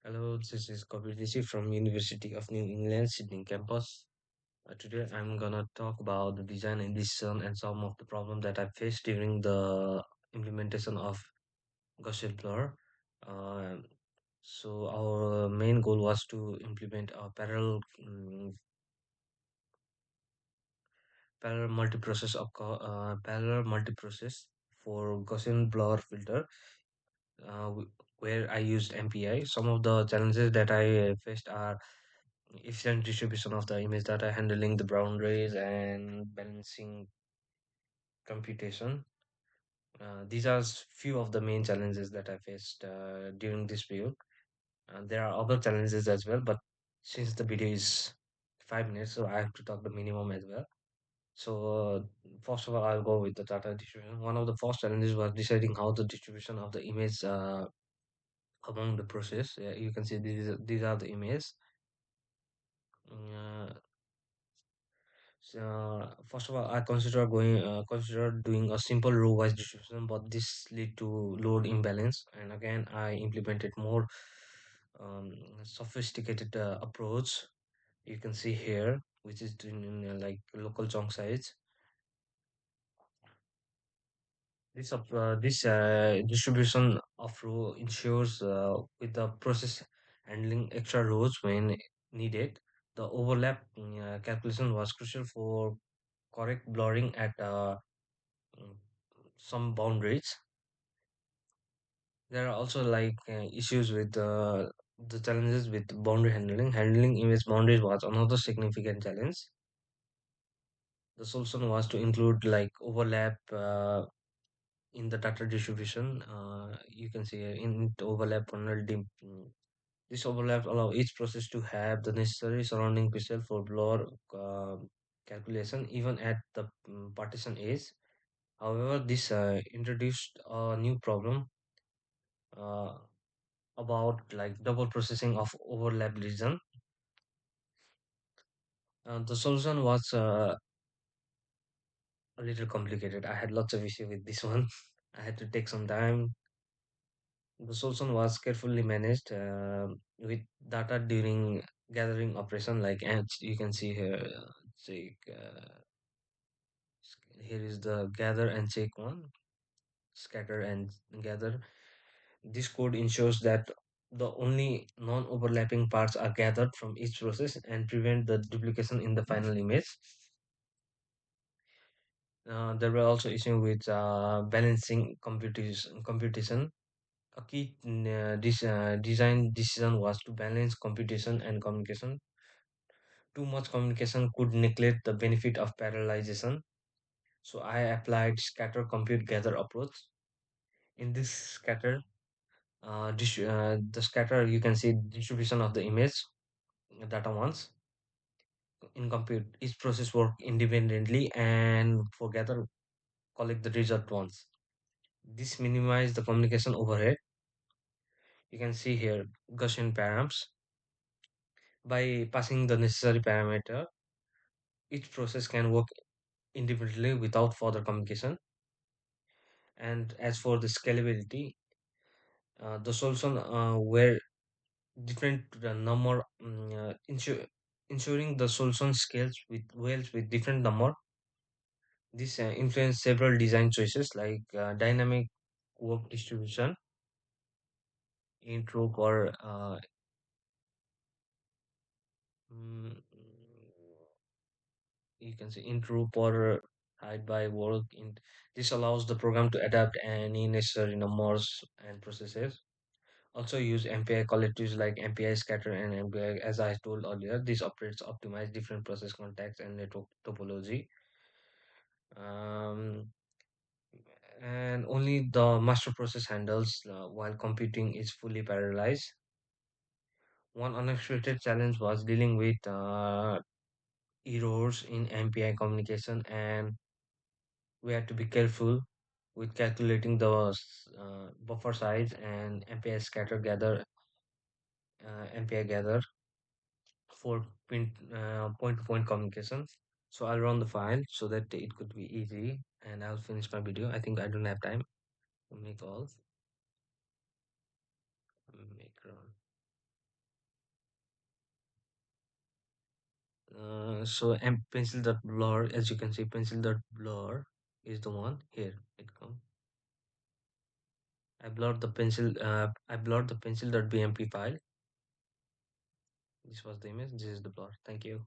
Hello, this is Kabir from University of New England, Sydney campus. Today I'm gonna talk about the design and decision and some of the problems that I faced during the implementation of Gaussian Blur. Uh, so our main goal was to implement a parallel multiprocess parallel multiprocess for Gaussian Blur filter, where I used MPI. Some of the challenges that I faced are efficient distribution of the image data, handling the boundaries, and balancing computation. These are few of the main challenges that I faced during this period. There are other challenges as well, but since the video is 5 minutes, so I have to talk the minimum as well. So, first of all, I'll go with the data distribution. One of the first challenges was deciding how the distribution of the image among the process. You can see these are the images. Uh, First of all, I consider doing a simple row-wise distribution, but this lead to load imbalance. And again, I implemented more um, sophisticated approach. You can see here, which is doing like local chunk size. This distribution of row ensures with the process handling extra rows when needed. The overlap calculation was crucial for correct blurring at mm, some boundaries. There are also like issues with the challenges with boundary handling. Handling image boundaries was another significant challenge. The solution was to include like overlap in the data distribution. You can see in overlap vulnerability. This overlap allow each process to have the necessary surrounding pixel for blur calculation even at the partition edge. However, this introduced a new problem uh, about like double processing of overlap region. The solution was a little complicated. I had lots of issue with this one. I had to take some time. The solution was carefully managed with data during gathering operation. Like and you can see here, check. Here is the gather and check one, scatter and gather. This code ensures that the only non-overlapping parts are gathered from each process and prevent the duplication in the final image. There were also issues with balancing computation. A key design decision was to balance computation and communication. Too much communication could neglect the benefit of parallelization. So I applied scatter compute gather approach. In this scatter, the scatter you can see distribution of the image data once in compute each process work independently and for gather collect the result once. This minimize the communication overhead. You can see here Gaussian params. By passing the necessary parameter, each process can work independently without further communication. And as for the scalability, the solution were different to the number, ensuring the solution scales with wells with different number. This influenced several design choices like dynamic work distribution, intro or mm, you can say intro or hide by work. This allows the program to adapt any necessary numbers and processes. Also use MPI collectives like MPI scatter and MPI as I told earlier. This operates optimize different process contexts and network topology. Um, and only the master process handles while computing is fully parallelized. One unexpected challenge was dealing with errors in MPI communication, and we had to be careful with calculating the buffer size and MPI scatter gather, MPI gather for point-to-point communication. So I'll run the file so that it could be easy, and I'll finish my video. I think I don't have time to make all make run. So pencil dot blur, as you can see, pencil dot blur is the one here. It come. I blurred the pencil dot bmp file. This was the image. This is the blur. Thank you.